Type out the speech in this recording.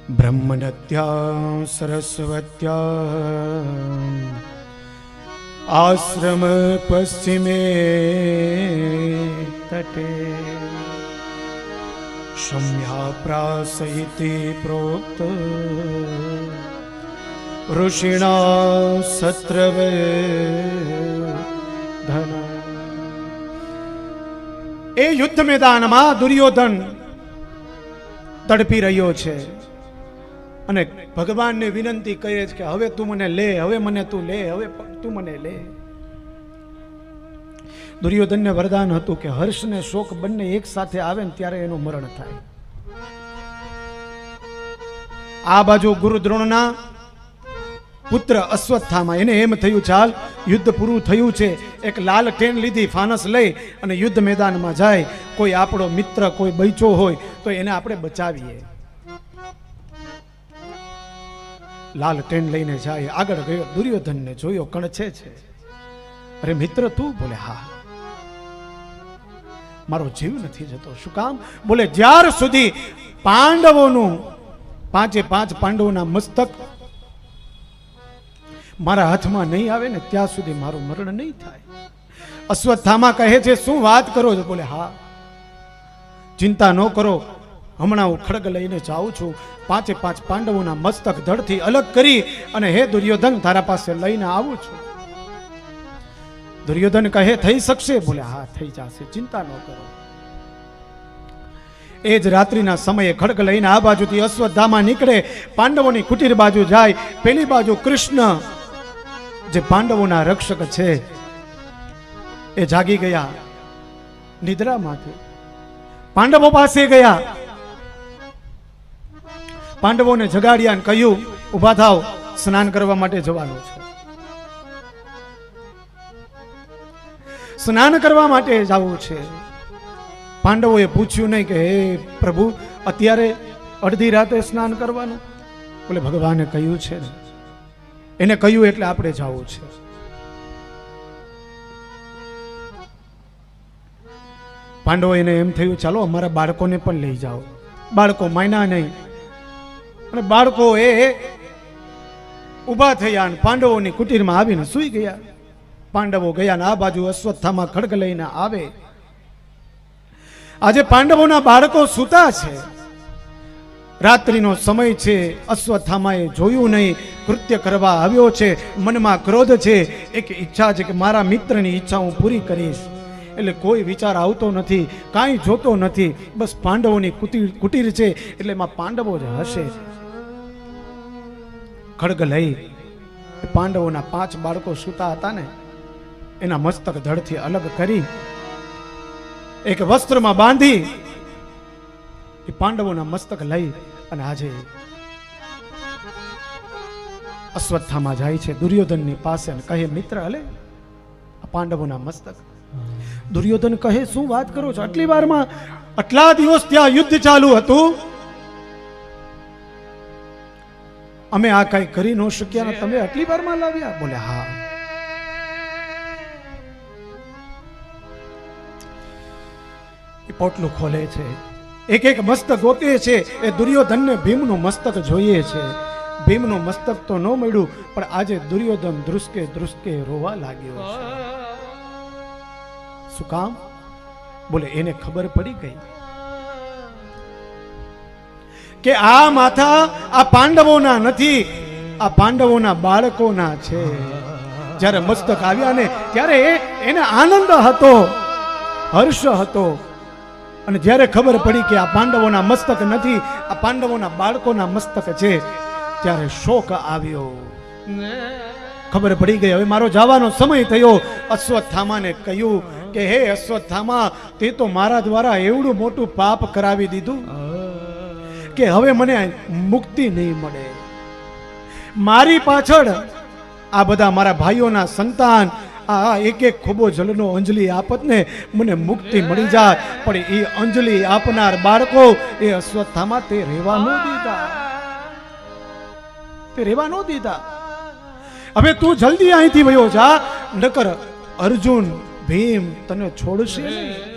બ્રહ્મણત્યા સરસ્વત્યા આશ્રમ પશ્ચિમે તટે શમ્યા પ્રાસયિતે પ્રોક્ત ઋષિણા સત્રવે ધન. એ યુદ્ધ મેદાનમાં દુર્યોધન તડપી રહ્યો છે અને ભગવાનને વિનંતી કરે છે કે હવે તું મને લે, હવે મને તું લે, હવે તું મને લે. દુર્યોધનને વરદાન હતું કે હર્ષ ને શોક બંને એક સાથે આવે ને ત્યારે એનું મરણ થાય. આ બાજુ ગુરુ દ્રોણના પુત્ર અશ્વત્થામા, એને એમ થયું ચાલ યુદ્ધ પૂરું થયું છે, એક લાલ ટેન લીધી, ફાનસ લઈ અને યુદ્ધ મેદાનમાં જાય, કોઈ આપણો મિત્ર કોઈ બચ્યો હોય તો એને આપણે બચાવીએ. લાલ ટેન લઈને જાય, આગળ ગયો, દુર્યોધનને જોયો, કણછે છે. અરે મિત્ર તું? બોલે હા. મારો જીવ નથી જતો. શું કામ? બોલે જ્યાર સુધી પાંડવોનું, પાંચે પાંચ પાંડવોના મસ્તક મારા હાથમાં નહીં આવે ને ત્યાં સુધી મારું મરણ નહીં થાય. અશ્વત્થામા કહે છે શું વાત કરો છો? બોલે હા, ચિંતા ન કરો, હમણાં હું ખડગ લઈને જાઉં છું, પાંચે પાંચ પાંડવોના મસ્તક ધડથી અલગ કરી અને હે દુર્યોધન તારા પાસે લઈને આવું છું. દુર્યોધન કહે થઈ શકશે? બોલે હા થઈ જશે, ચિંતા ન કરો. એ જ રાત્રિના સમયે ખડગ લઈને આ બાજુથી અશ્વત્થામા નીકળે, પાંડવોની કુટીર બાજુ જાય. પેલી બાજુ કૃષ્ણ જે પાંડવોના રક્ષક છે એ જાગી ગયા નિદ્રામાંથી. પાંડવો પાસે ગયા, પાંડવોને જગાડ્યા અને કહ્યું ઉભા થાવ, સ્નાન કરવા માટે જવાનું છે. સ્નાન કરવા માટે જવું છે. પાંડવોએ પૂછ્યું નહીં કે હે પ્રભુ અત્યારે અડધી રાતે સ્નાન કરવાનું? બોલે ભગવાને કહ્યું છે ને, એને કહ્યું એટલે આપણે જવું છે. પાંડવો એને એમ થયું ચાલો અમારા બાળકોને પણ લઈ જાઓ. બાળકો માન્યા નહીં અને બાળકો એ ઊભા થયા અને પાંડવોની કુટીરમાં આવીને સૂઈ ગયા. પાંડવો ગયા ને આ બાજુ અશ્વત્થામા ખડગ લઈને આવે. આજે પાંડવોના બાળકો સૂતા છે, રાત્રિનો સમય છે. અશ્વત્થામાએ જોયું નહીં, કૃત્ય કરવા આવ્યો છે, મનમાં ક્રોધ છે, એક ઈચ્છા છે કે મારા મિત્રની ઈચ્છા હું પૂરી કરીશ. એટલે કોઈ વિચાર આવતો નથી, કાંઈ જોતો નથી, બસ પાંડવોની કુટીર છે એટલે એમાં પાંડવો જ હશે. ખડગ લઈ પાંડવોના 5 બાળકો સૂતા હતા ને એના મસ્તક ધડથી અલગ કરી એક વસ્ત્રમાં બાંધી એ પાંડવોના મસ્તક લઈ અને આજે અશ્વત્થામા જાય છે દુર્યોધનની પાસે અને કહે મિત્ર હલે આ પાંડવોના મસ્તક. દુર્યોધન કહે શું વાત કરો છો? આટલી વારમાં, આટલા દિવસ ત્યાં યુદ્ધ ચાલુ હતું, અમે આ કઈ કરી ન શક્યા ને તમે આટલી વારમાં લાવ્યા? બોલે હા. પોટલું ખોલે છે, એક એક મસ્તક ગોતે છે. એ દુર્યોધનને ભીમનું મસ્તક જોઈએ છે. ભીમનું મસ્તક તો ન મળ્યું, પણ આજે દુર્યોધન ધ્રુસકે ધ્રુસકે રોવા લાગ્યો છે. શું કામ? બોલે એને ખબર પડી ગઈ કે આ માથા આ પાંડવોના નથી, આ પાંડવોના બાળકોના છે. જ્યારે મસ્તક આવ્યા ને ત્યારે એને આનંદ હતો, હર્ષ હતો. અને જ્યારે ખબર પડી કે આ પાંડવોના મસ્તક નથી, આ પાંડવોના બાળકોના મસ્તક છે, ત્યારે શોક આવ્યો. ખબર પડી ગઈ હવે મારો જવાનો સમય થયો. અશ્વત્થામાને કહ્યું કે હે અશ્વત્થામા, તે તો મારા દ્વારા એવડું મોટું પાપ કરાવી દીધું કે હવે મને મુક્તિ નહીં મળે. મારી પાછળ આ બધા મારા ભાઈઓના સંતાન આ એક એક ખોબો જલનો અંજલિ આપત ને મને મુક્તિ મળી જાય, પણ એ અંજલિ આપનાર બાળકો એ અશ્વત્થામા તે રહેવા ન દીધા, તે રહેવા ન દીધા. હવે તું જલ્દી અહીંથી વયો જા, નકર અર્જુન ભીમ તને છોડશે નહીં.